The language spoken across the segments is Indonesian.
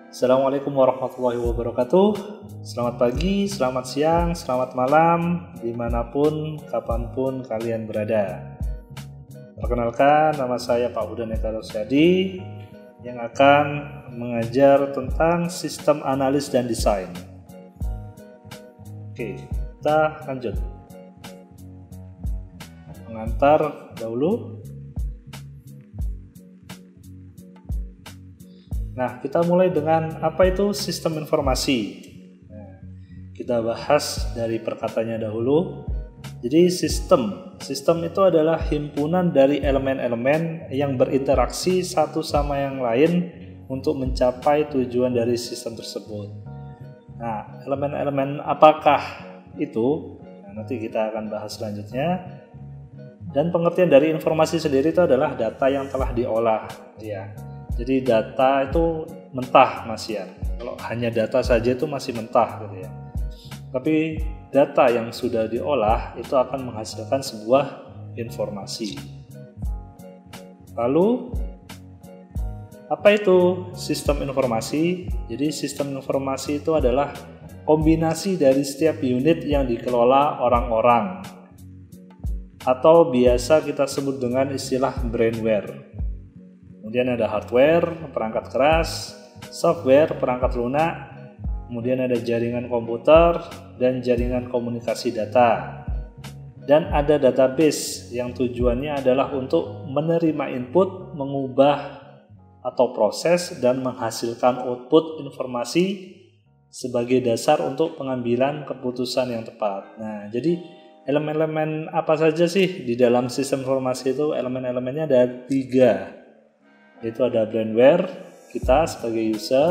Assalamualaikum warahmatullahi wabarakatuh. Selamat pagi, selamat siang, selamat malam, dimanapun, kapanpun kalian berada. Perkenalkan, nama saya Pak Huda Eka Rosyadi yang akan mengajar tentang sistem analis dan desain. Oke, kita lanjut. Pengantar dahulu. Nah, kita mulai dengan apa itu sistem informasi. Nah, kita bahas dari perkataannya dahulu. Jadi sistem itu adalah himpunan dari elemen-elemen yang berinteraksi satu sama yang lain untuk mencapai tujuan dari sistem tersebut. Nah, elemen-elemen apakah itu? Nah, nanti kita akan bahas selanjutnya. Dan pengertian dari informasi sendiri itu adalah data yang telah diolah, ya. Jadi data itu mentah, Mas Yan. Kalau hanya data saja itu masih mentah gitu ya. Tapi data yang sudah diolah itu akan menghasilkan sebuah informasi. Lalu apa itu sistem informasi? Jadi sistem informasi itu adalah kombinasi dari setiap unit yang dikelola orang-orang, atau biasa kita sebut dengan istilah brainware. Kemudian ada hardware, perangkat keras, software, perangkat lunak, kemudian ada jaringan komputer dan jaringan komunikasi data. Dan ada database yang tujuannya adalah untuk menerima input, mengubah atau proses dan menghasilkan output informasi sebagai dasar untuk pengambilan keputusan yang tepat. Nah, jadi elemen-elemen apa saja sih di dalam sistem informasi itu? Elemen-elemennya ada 3. Yaitu ada brainware, kita sebagai user,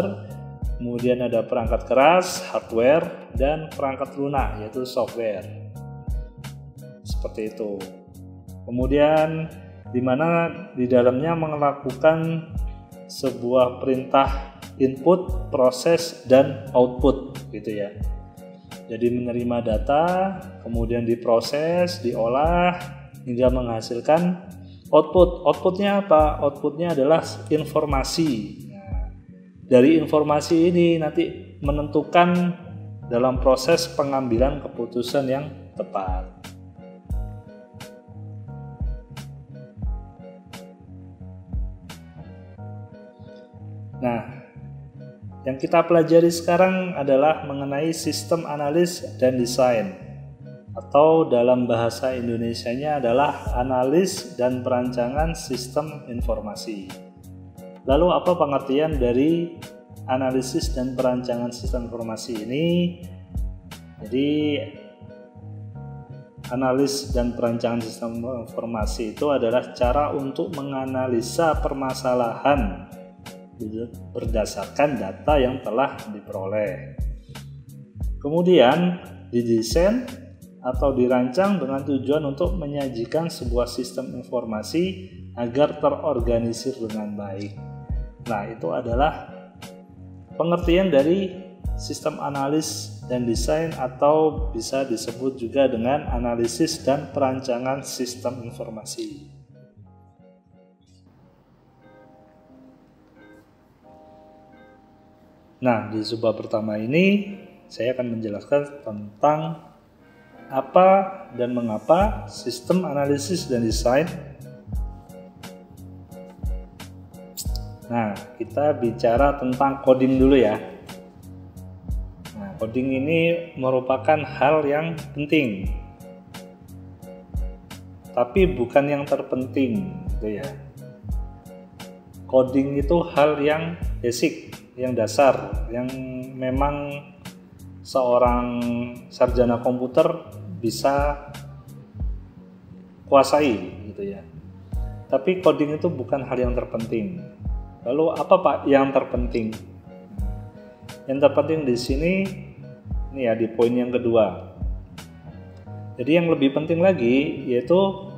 kemudian ada perangkat keras, hardware, dan perangkat lunak, yaitu software. Seperti itu. Kemudian di mana di dalamnya melakukan sebuah perintah input, proses, dan output gitu ya. Jadi menerima data, kemudian diproses, diolah, hingga menghasilkan output. Outputnya apa? Outputnya adalah informasi. Nah, dari informasi ini nanti menentukan dalam proses pengambilan keputusan yang tepat. Nah, yang kita pelajari sekarang adalah mengenai sistem analis dan desain, atau dalam bahasa Indonesianya adalah analis dan perancangan sistem informasi. Lalu apa pengertian dari analisis dan perancangan sistem informasi ini? Jadi analis dan perancangan sistem informasi itu adalah cara untuk menganalisa permasalahan berdasarkan data yang telah diperoleh. Kemudian didesain atau dirancang dengan tujuan untuk menyajikan sebuah sistem informasi agar terorganisir dengan baik. Nah, itu adalah pengertian dari sistem analis dan desain, atau bisa disebut juga dengan analisis dan perancangan sistem informasi. Nah, di subbab pertama ini saya akan menjelaskan tentang apa dan mengapa sistem analisis dan desain. Nah, kita bicara tentang coding dulu ya. Nah, coding ini merupakan hal yang penting, tapi bukan yang terpenting, gitu ya. Coding itu hal yang basic, yang dasar, yang memang seorang sarjana komputer bisa kuasai gitu ya. Tapi coding itu bukan hal yang terpenting. Lalu apa Pak yang terpenting? Yang terpenting di sini ini ya, di poin yang kedua. Jadi yang lebih penting lagi yaitu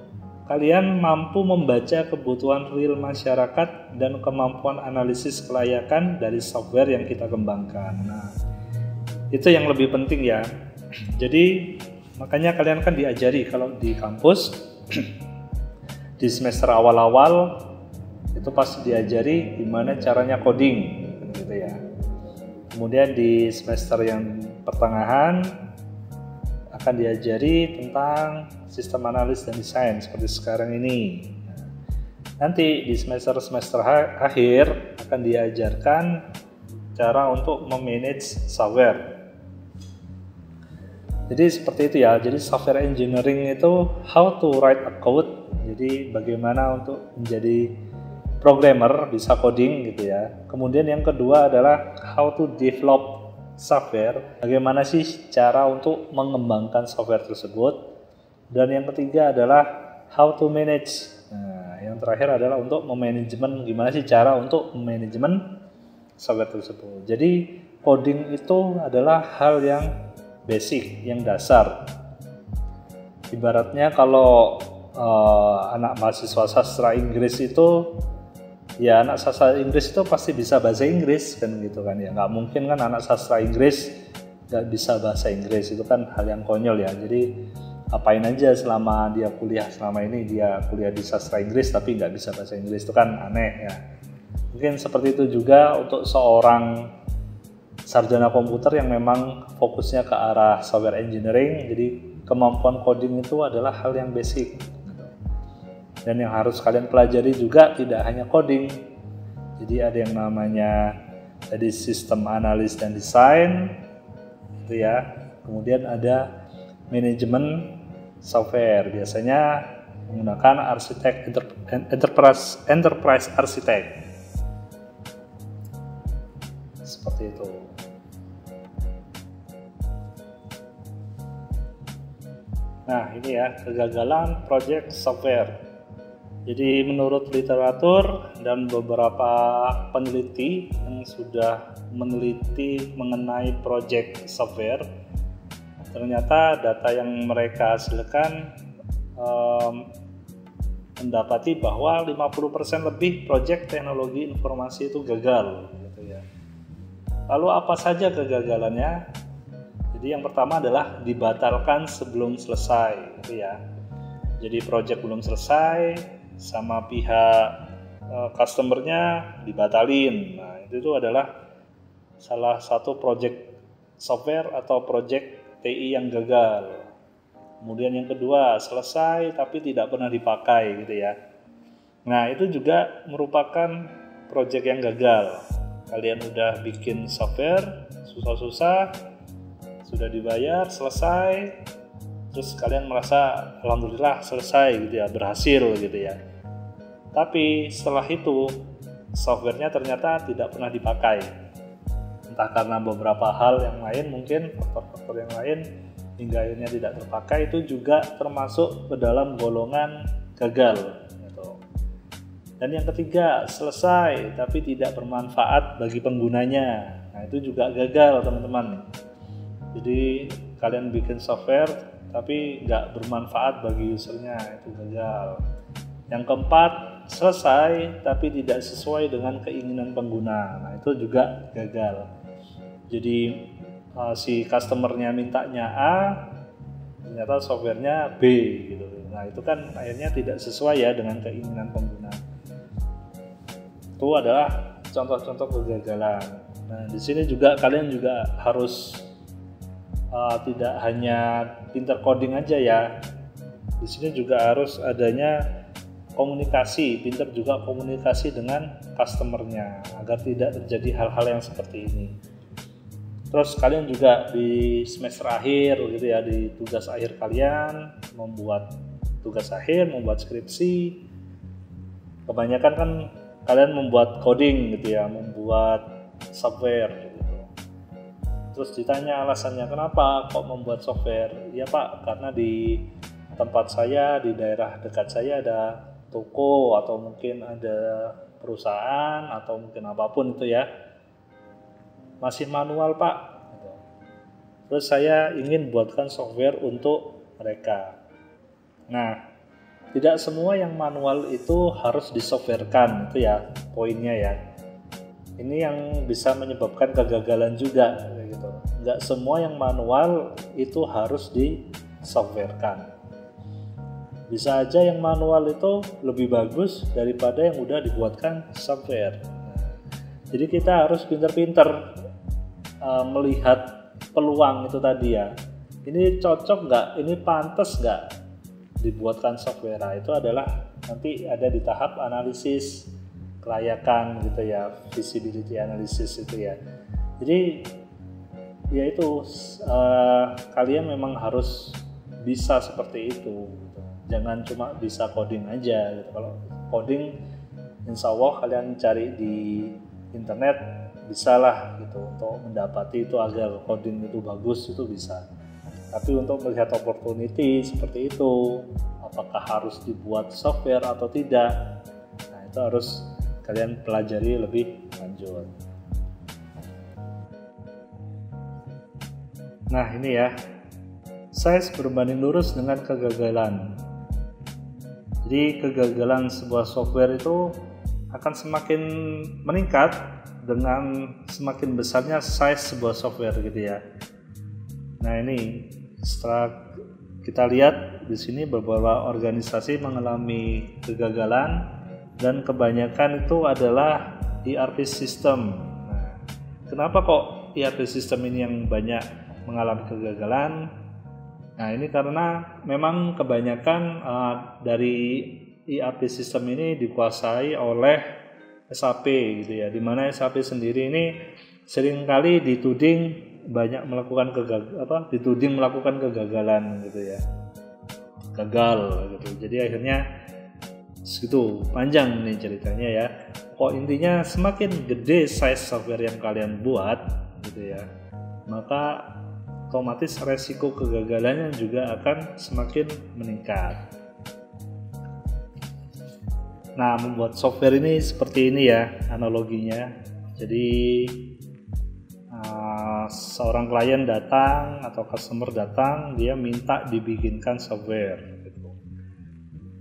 kalian mampu membaca kebutuhan real masyarakat dan kemampuan analisis kelayakan dari software yang kita kembangkan. Nah, itu yang lebih penting ya. Jadi makanya kalian kan diajari kalau di kampus di semester awal-awal itu pasti diajari gimana caranya coding gitu ya. Kemudian di semester yang pertengahan akan diajari tentang sistem analis dan desain seperti sekarang ini. Nanti di semester akhir akan diajarkan cara untuk memanage software. Jadi seperti itu ya. Jadi software engineering itu how to write a code. Jadi bagaimana untuk menjadi programmer, bisa coding gitu ya. Kemudian yang kedua adalah how to develop software. Bagaimana sih cara untuk mengembangkan software tersebut. Dan yang ketiga adalah how to manage. Nah, yang terakhir adalah untuk memanajemen, gimana sih cara untuk memanajemen software tersebut. Jadi coding itu adalah hal yang basic, yang dasar. Ibaratnya kalau anak mahasiswa sastra Inggris itu, ya anak sastra Inggris itu pasti bisa bahasa Inggris kan gitu kan ya. Nggak mungkin kan anak sastra Inggris nggak bisa bahasa Inggris, itu kan hal yang konyol ya. Jadi apain aja selama dia kuliah, selama ini dia kuliah di sastra Inggris tapi nggak bisa bahasa Inggris, itu kan aneh ya. Mungkin seperti itu juga untuk seorang sarjana komputer yang memang fokusnya ke arah software engineering. Jadi kemampuan coding itu adalah hal yang basic. Dan yang harus kalian pelajari juga tidak hanya coding. Jadi ada yang namanya tadi sistem analis dan desain, itu ya. Kemudian ada manajemen software, biasanya menggunakan arsitek enterprise arsitek. Seperti itu. Nah, ini ya kegagalan project software. Jadi menurut literatur dan beberapa peneliti yang sudah meneliti mengenai project software, ternyata data yang mereka hasilkan mendapati bahwa 50% lebih project teknologi informasi itu gagal gitu ya. Lalu apa saja kegagalannya? Jadi yang pertama adalah dibatalkan sebelum selesai gitu ya. Jadi project belum selesai sama pihak customernya dibatalin. Nah, itu adalah salah satu project software atau project TI yang gagal. Kemudian yang kedua, selesai tapi tidak pernah dipakai gitu ya. Nah, itu juga merupakan project yang gagal. Kalian udah bikin software susah-susah, sudah dibayar, selesai, terus kalian merasa alhamdulillah selesai gitu ya, berhasil gitu ya. Tapi setelah itu softwarenya ternyata tidak pernah dipakai. Entah karena beberapa hal yang lain, mungkin faktor-faktor yang lain hingga akhirnya tidak terpakai, itu juga termasuk ke dalam golongan gagal gitu. Dan yang ketiga, selesai tapi tidak bermanfaat bagi penggunanya. Nah, itu juga gagal teman-teman. Jadi kalian bikin software tapi nggak bermanfaat bagi usernya, itu gagal. Yang keempat, selesai tapi tidak sesuai dengan keinginan pengguna. Nah, itu juga gagal. Jadi si customernya mintanya A, ternyata softwarenya B gitu. Nah, itu kan akhirnya tidak sesuai ya dengan keinginan pengguna. Itu adalah contoh-contoh kegagalan. Nah, di sini juga kalian juga harus tidak hanya pintar coding aja ya. Di sini juga harus adanya komunikasi, pintar juga komunikasi dengan customernya agar tidak terjadi hal-hal yang seperti ini. Terus kalian juga di semester akhir gitu ya, di tugas akhir kalian membuat tugas akhir, membuat skripsi. Kebanyakan kan kalian membuat coding gitu ya, membuat software gitu. Terus ditanya alasannya kenapa kok membuat software? Ya Pak, karena di tempat saya, di daerah dekat saya ada toko atau mungkin ada perusahaan atau mungkin apapun itu ya, masih manual Pak. Terus saya ingin buatkan software untuk mereka. Nah, tidak semua yang manual itu harus disoftwarekan, itu ya poinnya ya. Ini yang bisa menyebabkan kegagalan juga gitu. Nggak semua yang manual itu harus disoftwarekan. Bisa aja yang manual itu lebih bagus daripada yang udah dibuatkan software. Jadi kita harus pintar-pintar melihat peluang itu tadi ya. Ini cocok nggak? Ini pantas nggak dibuatkan software? Nah, itu adalah nanti ada di tahap analisis kelayakan gitu ya, feasibility analysis itu ya. Jadi ya itu kalian memang harus bisa seperti itu. Gitu. Jangan cuma bisa coding aja. Gitu. Kalau coding, insya Allah kalian cari di internet bisalah gitu untuk mendapati itu agar coding itu bagus itu bisa. Tapi untuk melihat opportunity seperti itu, apakah harus dibuat software atau tidak, nah itu harus kalian pelajari lebih lanjut. Nah ini ya, size berbanding lurus dengan kegagalan. Jadi kegagalan sebuah software itu akan semakin meningkat dengan semakin besarnya size sebuah software gitu ya. Nah ini setelah kita lihat di sini beberapa organisasi mengalami kegagalan dan kebanyakan itu adalah ERP system. Nah, kenapa kok ERP system ini yang banyak mengalami kegagalan? Nah ini karena memang kebanyakan dari ERP system ini dikuasai oleh SAP gitu ya, dimana SAP sendiri ini seringkali dituding banyak melakukan dituding melakukan kegagalan gitu ya, gagal gitu. Jadi akhirnya segitu panjang nih ceritanya ya. Kok intinya semakin gede size software yang kalian buat gitu ya, maka otomatis resiko kegagalannya juga akan semakin meningkat. Nah, membuat software ini seperti ini ya analoginya. Jadi seorang klien datang atau customer datang, dia minta dibikinkan software gitu.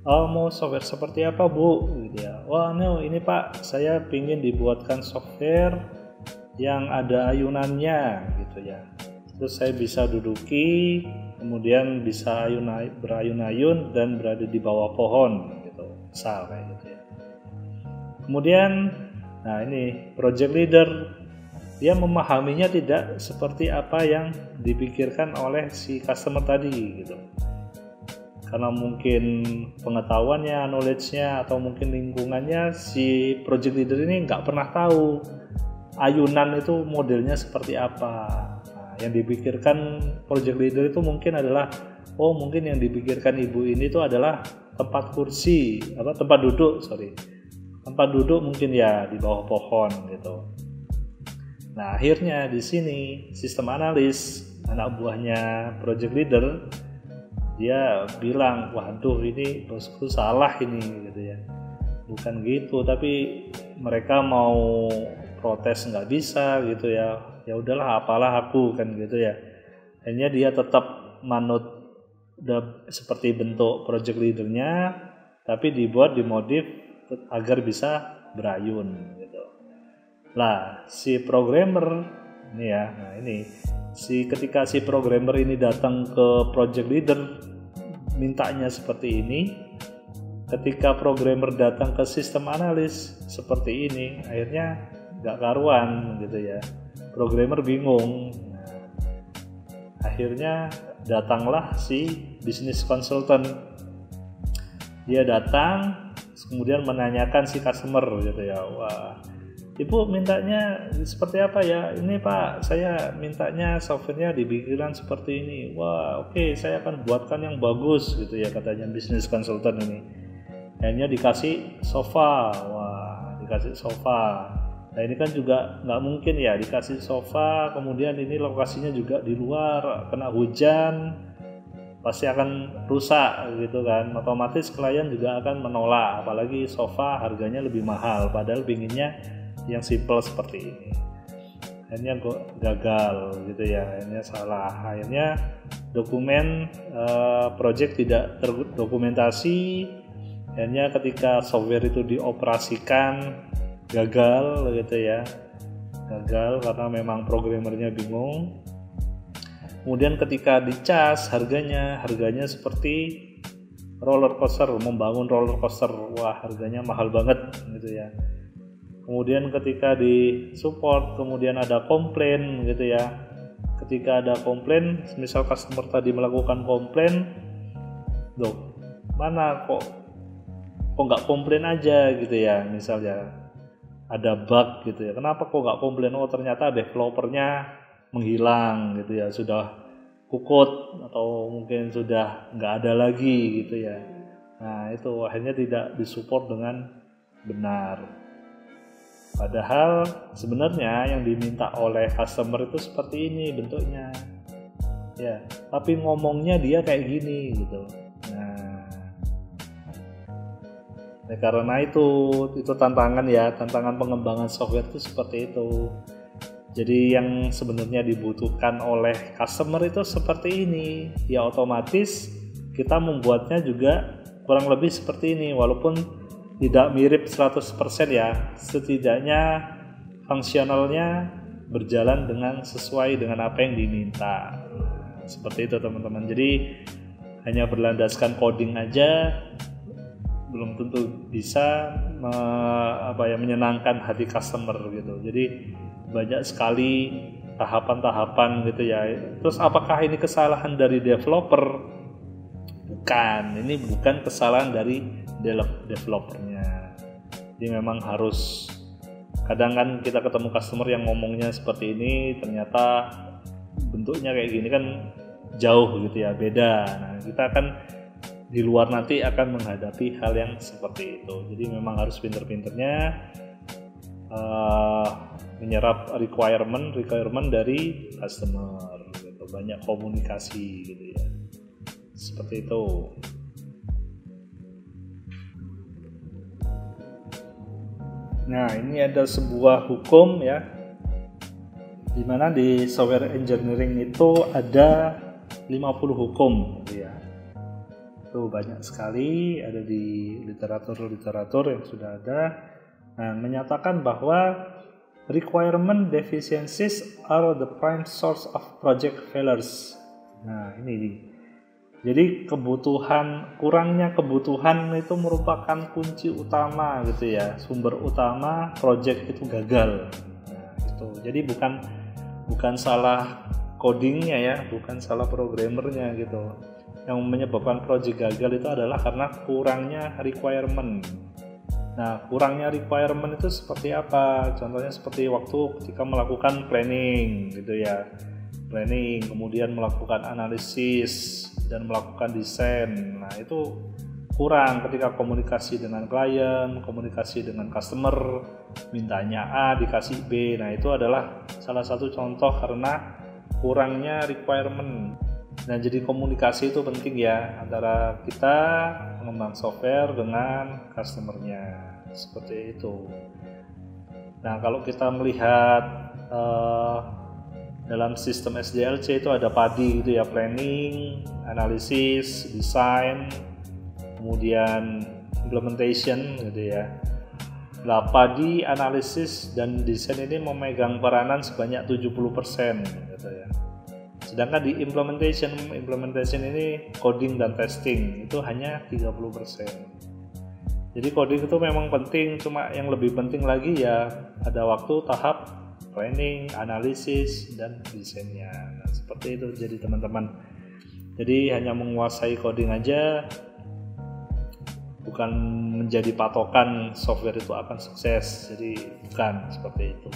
Oh, mau software seperti apa Bu? Gitu ya. Wah, no, ini Pak, saya ingin dibuatkan software yang ada ayunannya gitu ya. Terus saya bisa duduki, kemudian bisa berayun-ayun dan berada di bawah pohon gitu, misal kayak gitu ya. Kemudian, nah ini project leader, dia memahaminya tidak seperti apa yang dipikirkan oleh si customer tadi gitu. Karena mungkin pengetahuannya, knowledge-nya, atau mungkin lingkungannya, si project leader ini nggak pernah tahu ayunan itu modelnya seperti apa. Nah, yang dipikirkan project leader itu mungkin adalah, oh mungkin yang dipikirkan ibu ini itu adalah tempat duduk mungkin ya di bawah pohon gitu. Nah akhirnya di sini sistem analis, anak buahnya project leader, dia bilang, waduh ini bosku salah ini gitu ya. Bukan gitu, tapi mereka mau protes nggak bisa gitu ya. Ya udahlah, apalah aku kan gitu ya. Akhirnya dia tetap manut seperti bentuk project leadernya, tapi dimodif agar bisa berayun gitu. Lah si programmer ini ya, nah ini ketika si programmer ini datang ke project leader mintanya seperti ini, ketika programmer datang ke sistem analis seperti ini, akhirnya nggak karuan gitu ya. Programmer bingung. Nah, akhirnya datanglah si business consultant. Dia datang, kemudian menanyakan si customer gitu ya. Wah, Ibu mintanya seperti apa ya? Ini Pak, saya mintanya softwarenya dibikinkan seperti ini. Wah, oke, saya akan buatkan yang bagus gitu ya, katanya business consultant ini. Akhirnya dikasih sofa. Wah, dikasih sofa. Nah ini kan juga nggak mungkin ya dikasih sofa, kemudian ini lokasinya juga di luar, kena hujan, pasti akan rusak gitu kan. Otomatis klien juga akan menolak, apalagi sofa harganya lebih mahal, padahal pinginnya yang simple seperti ini. Akhirnya gagal gitu ya, akhirnya salah. Akhirnya dokumen project tidak terdokumentasi. Akhirnya ketika software itu dioperasikan gagal gitu ya. Gagal karena memang programmernya bingung. Kemudian ketika dicas harganya seperti roller coaster, membangun roller coaster. Wah, harganya mahal banget gitu ya. Kemudian ketika di support, kemudian ada komplain gitu ya. Ketika ada komplain, misal customer tadi melakukan komplain, loh mana kok nggak komplain aja gitu ya, misalnya ada bug gitu ya, kenapa kok nggak komplain? Oh ternyata developernya menghilang gitu ya, sudah kukut atau mungkin sudah nggak ada lagi gitu ya. Nah itu akhirnya tidak disupport dengan benar. Padahal sebenarnya yang diminta oleh customer itu seperti ini bentuknya, ya. Tapi ngomongnya dia kayak gini gitu. Nah, karena itu tantangan ya, tantangan pengembangan software itu seperti itu. Jadi yang sebenarnya dibutuhkan oleh customer itu seperti ini. Ya otomatis kita membuatnya juga kurang lebih seperti ini, walaupun tidak mirip 100% ya, setidaknya fungsionalnya berjalan dengan sesuai dengan apa yang diminta. Seperti itu teman-teman. Jadi hanya berlandaskan coding aja belum tentu bisa menyenangkan hati customer gitu. Jadi banyak sekali tahapan-tahapan gitu ya. Terus apakah ini kesalahan dari developer? Bukan, ini bukan kesalahan dari developernya. Jadi memang harus, kadang kan kita ketemu customer yang ngomongnya seperti ini, ternyata bentuknya kayak gini kan jauh gitu ya, beda. Nah kita akan di luar nanti akan menghadapi hal yang seperti itu. Jadi memang harus pinter-pinternya menyerap requirement dari customer gitu. Banyak komunikasi gitu ya, seperti itu. Nah ini ada sebuah hukum ya, dimana di software engineering itu ada 50 hukum gitu ya. Itu banyak sekali, ada di literatur yang sudah ada. Nah, menyatakan bahwa requirement deficiencies are the prime source of project failures. Nah ini nih. Jadi kurangnya kebutuhan itu merupakan kunci utama gitu ya, sumber utama project itu gagal. Nah, itu. Jadi bukan salah codingnya ya, bukan salah programmernya gitu. Yang menyebabkan project gagal itu adalah karena kurangnya requirement. Nah, kurangnya requirement itu seperti apa? Contohnya seperti waktu ketika melakukan planning gitu ya. Planning, kemudian melakukan analisis dan melakukan desain. Nah itu kurang ketika komunikasi dengan klien, komunikasi dengan customer, mintanya A dikasih B. Nah itu adalah salah satu contoh karena kurangnya requirement. Nah jadi komunikasi itu penting ya, antara kita pengembang software dengan customernya, seperti itu. Nah kalau kita melihat dalam sistem SDLC itu ada PADI gitu ya, planning, analisis, design, kemudian implementation gitu ya. Nah, PADI, analisis, dan desain ini memegang peranan sebanyak 70% gitu ya. Sedangkan di implementation ini coding dan testing itu hanya 30%. Jadi coding itu memang penting, cuma yang lebih penting lagi ya ada waktu tahap planning, analisis, dan desainnya. Nah, seperti itu jadi teman-teman. Jadi hanya menguasai coding aja bukan menjadi patokan software itu akan sukses. Jadi bukan seperti itu.